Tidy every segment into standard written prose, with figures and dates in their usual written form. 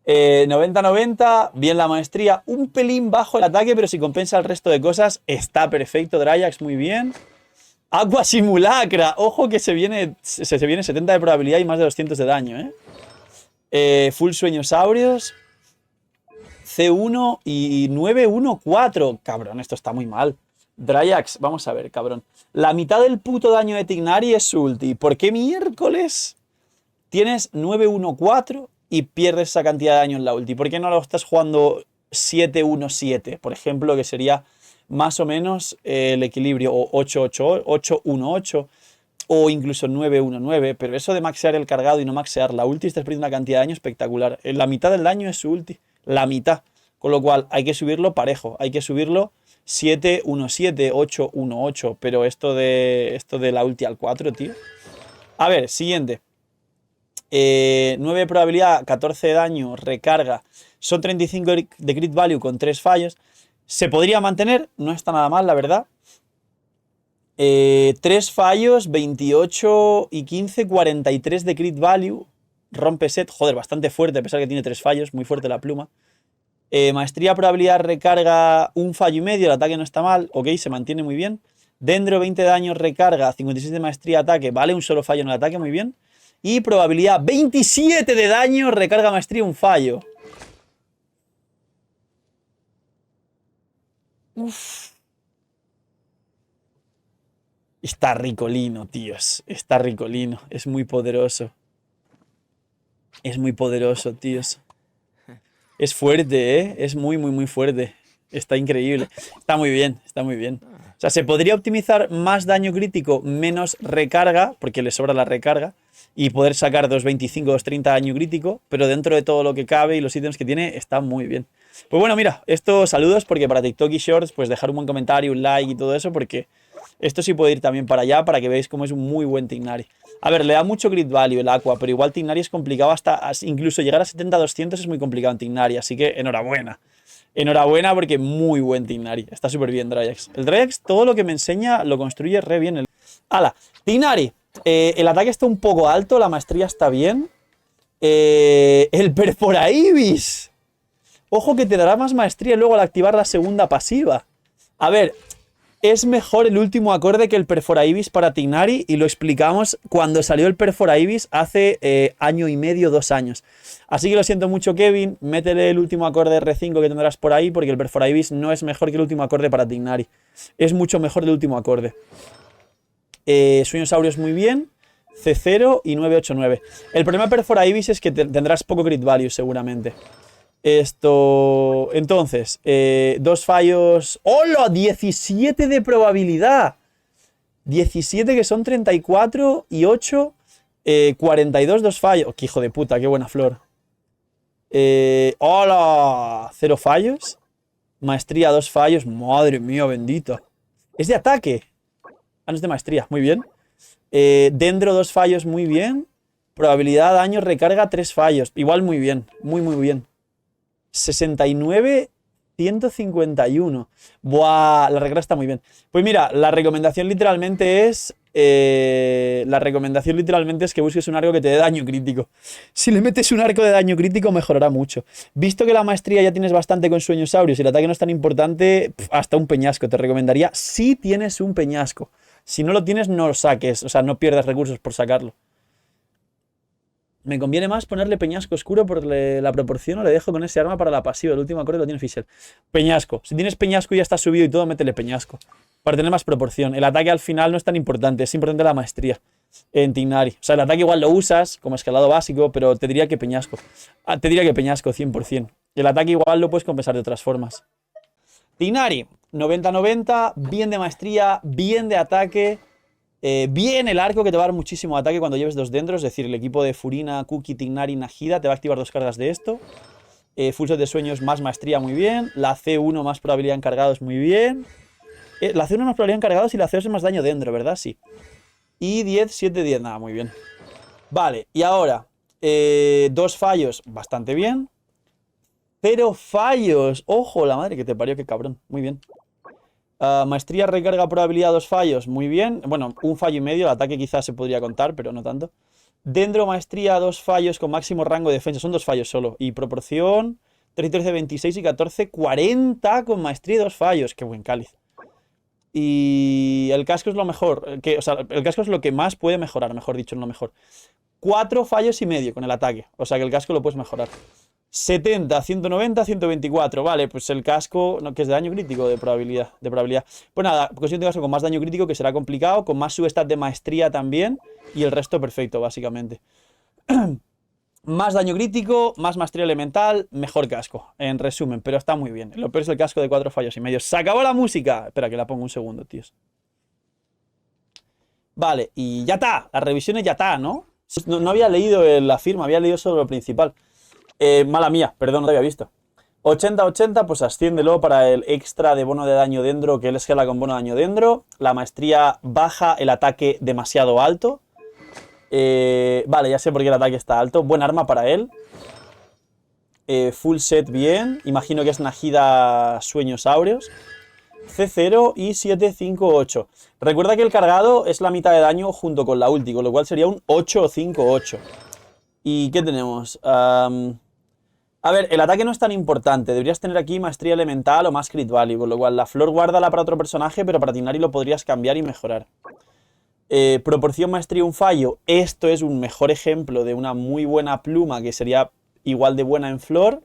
90-90, bien la maestría, un pelín bajo el ataque, pero si compensa el resto de cosas, está perfecto. Dryax, muy bien. Aqua Simulacra, ojo que se viene 70 de probabilidad y más de 200 de daño, Full Sueñosaurios, C1 y 914. Cabrón, esto está muy mal. Dryax, vamos a ver, cabrón. La mitad del puto daño de Tignari es su ulti. ¿Por qué miércoles tienes 914 y pierdes esa cantidad de daño en la ulti? ¿Por qué no lo estás jugando 7-1-7? Por ejemplo, que sería más o menos el equilibrio, o 8-8, 8-1-8, o incluso 9-1-9. Pero eso de maxear el cargado y no maxear la ulti, estás perdiendo una cantidad de daño espectacular. La mitad del daño es su ulti. La mitad. Con lo cual hay que subirlo parejo. Hay que subirlo 7-1-7, 8-1-8. Pero esto de la ulti al 4, tío. A ver, siguiente. 9 de probabilidad, 14 de daño, recarga. Son 35 de crit value con 3 fallos. Se podría mantener, no está nada mal, la verdad. 3 fallos, 28 y 15, 43 de crit value. Rompe set, joder, bastante fuerte, a pesar que tiene 3 fallos, muy fuerte la pluma. Maestría, probabilidad, recarga, un fallo y medio, el ataque no está mal, ok, se mantiene muy bien. Dendro, 20 de daño, recarga, 56 de maestría, ataque, vale, un solo fallo en el ataque, muy bien. Y probabilidad, 27 de daño, recarga, maestría, un fallo. Uf. Está ricolino, tíos, está ricolino, es muy poderoso. Es muy poderoso, tíos. Es fuerte, es muy, muy, muy fuerte. Está increíble. Está muy bien, está muy bien. O sea, se podría optimizar más daño crítico, menos recarga, porque le sobra la recarga, y poder sacar 2.25, 2.30 daño crítico, pero dentro de todo lo que cabe y los ítems que tiene, está muy bien. Pues bueno, mira, estos saludos, porque para TikTok y Shorts, pues dejar un buen comentario, un like y todo eso, porque esto sí puede ir también para allá, para que veáis cómo es un muy buen Tignari. A ver, le da mucho crit value el Aqua, pero igual Tignari es complicado incluso llegar a 70-200 es muy complicado en Tignari, así que enhorabuena. Enhorabuena porque muy buen Tignari. Está súper bien Dryax. El Dryax, todo lo que me enseña, lo construye re bien. ¡Hala! Tignari. El ataque está un poco alto, la maestría está bien. El Perforaibis. Ojo que te dará más maestría luego al activar la segunda pasiva. A ver, es mejor el último acorde que el Perforaibis para Tignari y lo explicamos cuando salió el Perforaibis hace año y medio, 2 años. Así que lo siento mucho, Kevin, métele el último acorde R5 que tendrás por ahí porque el Perforaibis no es mejor que el último acorde para Tignari. Es mucho mejor el último acorde. Sueñosaurios muy bien, C0 y 989. El problema de Perforaibis es que tendrás poco crit value seguramente. Esto... Entonces, 2 fallos... ¡Hola! 17 de probabilidad. 17 que son 34 y 8... 42, 2 fallos. ¡Oh, qué hijo de puta! ¡Qué buena flor! ¡Hola! 0 fallos. Maestría, 2 fallos. ¡Madre mía, bendita! Es de ataque. Ah, no es de maestría. Muy bien. Dendro, 2 fallos. Muy bien. Probabilidad, daño, recarga, 3 fallos. Igual muy bien. Muy, muy bien. 69, 151. Buah, la recarga está muy bien. Pues mira, la recomendación literalmente es... que busques un arco que te dé daño crítico. Si le metes un arco de daño crítico, mejorará mucho. Visto que la maestría ya tienes bastante con Sueñosaurios y el ataque no es tan importante, hasta un peñasco. Te recomendaría si tienes un peñasco. Si no lo tienes, no lo saques. O sea, no pierdas recursos por sacarlo. Me conviene más ponerle peñasco oscuro por la proporción o le dejo con ese arma para la pasiva. El último acorde lo tiene Fisher. Peñasco. Si tienes peñasco y ya está subido y todo, métele peñasco. Para tener más proporción. El ataque al final no es tan importante. Es importante la maestría en Tignari. O sea, el ataque igual lo usas como escalado básico, pero te diría que peñasco. Te diría que peñasco, 100%. El ataque igual lo puedes compensar de otras formas. Tignari, 90-90. Bien de maestría, bien de ataque. Bien el arco que te va a dar muchísimo ataque cuando lleves 2 dentro. Es decir, el equipo de Furina, Cookie, Tignari, Najida te va a activar 2 cargas de esto. Full set de sueños más maestría, muy bien. La C1 más probabilidad en cargados, muy bien. La C1 más probabilidad en cargados y la C2 es más daño dentro, ¿verdad? Sí. Y 10, 7, 10, nada, muy bien. Vale, y ahora 2 fallos, bastante bien. 0 fallos. Ojo, la madre que te parió, qué cabrón. Muy bien. Maestría, recarga, probabilidad, 2 fallos. Muy bien. Bueno, un fallo y medio. El ataque quizás se podría contar, pero no tanto. Dendro, maestría, 2 fallos con máximo rango de defensa. Son 2 fallos solo. Y proporción, 13, 26 y 14, 40 con maestría y 2 fallos. Qué buen cáliz. Y el casco es lo mejor. O sea, el casco es lo que más puede mejorar, mejor dicho, no lo mejor. 4 fallos y medio con el ataque. O sea que el casco lo puedes mejorar. 70, 190, 124. Vale, pues el casco, no, que es de daño crítico, de probabilidad. Pues nada, cuestión de casco con más daño crítico, que será complicado, con más substat de maestría también, y el resto perfecto, básicamente. Más daño crítico, más maestría elemental, mejor casco, en resumen, pero está muy bien. Lo peor es el casco de 4 fallos y medio. ¡Se acabó la música! Espera, que la pongo un segundo, tíos. Vale, y ya está, las revisiones ya está, ¿no? No había leído la firma, había leído solo lo principal. Mala mía, perdón, no te había visto. 80-80, pues asciéndelo para el extra de bono de daño dendro, que él es gela con bono de daño dendro. La maestría baja el ataque demasiado alto. Vale, ya sé por qué el ataque está alto. Buen arma para él. Full set bien. Imagino que es Najida Sueños Áureos. C0 y 758. Recuerda que el cargado es la mitad de daño junto con la ulti, con lo cual sería un 858. ¿Y qué tenemos? A ver, el ataque no es tan importante. Deberías tener aquí maestría elemental o más crit value, con lo cual la flor guárdala para otro personaje, pero para Tighnari lo podrías cambiar y mejorar. Proporción maestría un fallo. Esto es un mejor ejemplo de una muy buena pluma que sería igual de buena en flor.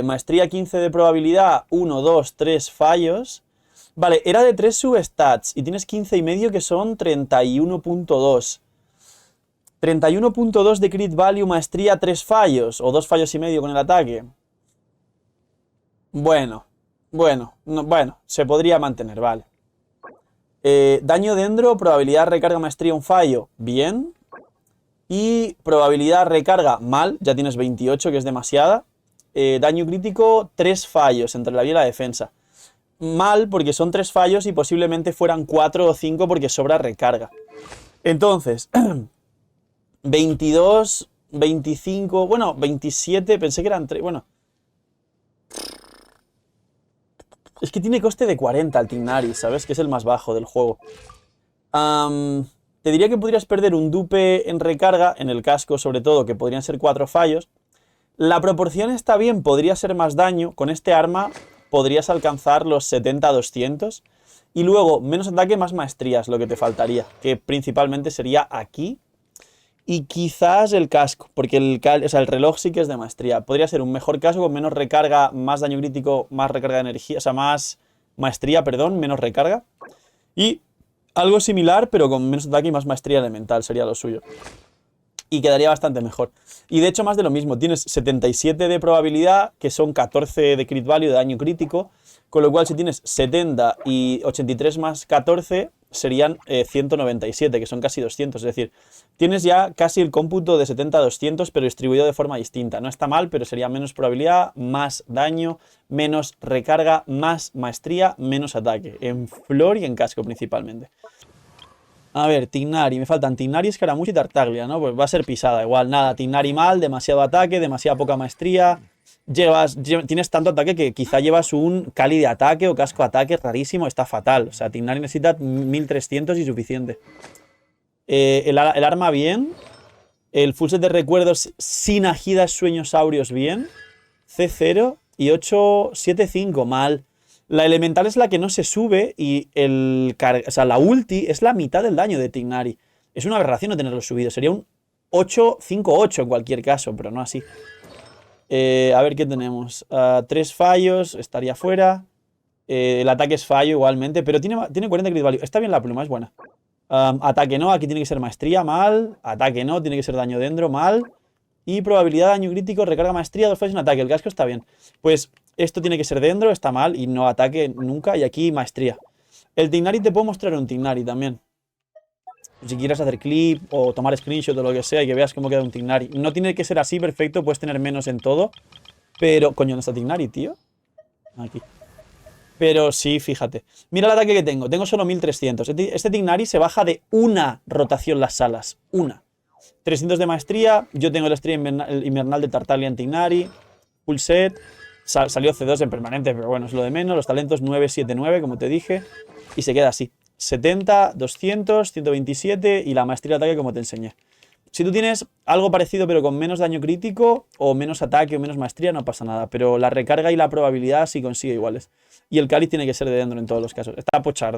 Maestría 15 de probabilidad, 1, 2, 3 fallos. Vale, era de 3 substats y tienes 15 y medio que son 31.2. 31.2 de crit value, maestría, 3 fallos o 2 fallos y medio con el ataque. Bueno, se podría mantener, vale. Daño dendro, probabilidad recarga, maestría, un fallo, bien. Y probabilidad recarga, mal, ya tienes 28, que es demasiada. Daño crítico, 3 fallos entre la vida y la defensa. Mal, porque son 3 fallos y posiblemente fueran 4 o 5 porque sobra recarga. Entonces, 22, 25, bueno, 27, pensé que eran 3, bueno. Es que tiene coste de 40 el Tighnari, ¿sabes? Que es el más bajo del juego. Te diría que podrías perder un dupe en recarga, en el casco sobre todo, que podrían ser 4 fallos. La proporción está bien, podría ser más daño. Con este arma podrías alcanzar los 70-200. Y luego, menos ataque, más maestrías, lo que te faltaría. Que principalmente sería aquí. Y quizás el casco, porque el reloj sí que es de maestría. Podría ser un mejor casco con menos recarga, más daño crítico, más recarga de energía, o sea, más maestría, perdón, menos recarga. Y algo similar, pero con menos ataque y más maestría elemental, sería lo suyo. Y quedaría bastante mejor. Y de hecho más de lo mismo, tienes 77 de probabilidad, que son 14 de crit value, de daño crítico, con lo cual si tienes 70 y 83 más 14 serían 197, que son casi 200, es decir, tienes ya casi el cómputo de 70 a 200, pero distribuido de forma distinta. No está mal, pero sería menos probabilidad, más daño, menos recarga, más maestría, menos ataque, en flor y en casco principalmente. A ver, Tighnari, me faltan Tighnari, Escaramuche y Tartaglia, ¿no? Pues va a ser pisada, igual, nada, Tighnari mal, demasiado ataque, demasiada poca maestría. Tienes tanto ataque que quizá llevas un Cali de ataque o casco ataque rarísimo, está fatal. O sea, Tighnari necesita 1300 y suficiente. El arma bien. El full set de recuerdos sin agidas sueños áureos bien. C0 y 875 mal. La elemental es la que no se sube y la ulti es la mitad del daño de Tighnari. Es una aberración no tenerlo subido. Sería un 858 en cualquier caso, pero no así. A ver qué tenemos. 3 fallos, estaría fuera. El ataque es fallo igualmente, pero tiene 40 crit value. Está bien la pluma, es buena. Ataque no, aquí tiene que ser maestría, mal. Ataque no, tiene que ser daño dendro, mal. Y probabilidad de daño crítico, recarga maestría, 2 fallos en ataque. El casco está bien. Pues esto tiene que ser dendro, está mal y no ataque nunca. Y aquí maestría. El Tighnari te puedo mostrar un Tighnari también. Si quieres hacer clip o tomar screenshot o lo que sea y que veas cómo queda un Tighnari. No tiene que ser así perfecto, puedes tener menos en todo. Pero, coño, ¿dónde está Tighnari, tío? Aquí. Pero sí, fíjate. Mira el ataque que tengo. Tengo solo 1300. Este Tighnari se baja de una rotación las salas. Una. 300 de maestría. Yo tengo la estrella invernal de Tartaglia en Tighnari. Full set. Salió C2 en permanente, pero bueno, es lo de menos. Los talentos 979, como te dije. Y se queda así. 70, 200, 127 y la maestría de ataque como te enseñé. Si tú tienes algo parecido pero con menos daño crítico o menos ataque o menos maestría, no pasa nada. Pero la recarga y la probabilidad sí consigue iguales. Y el cáliz tiene que ser de Dendro en todos los casos. Está pochard.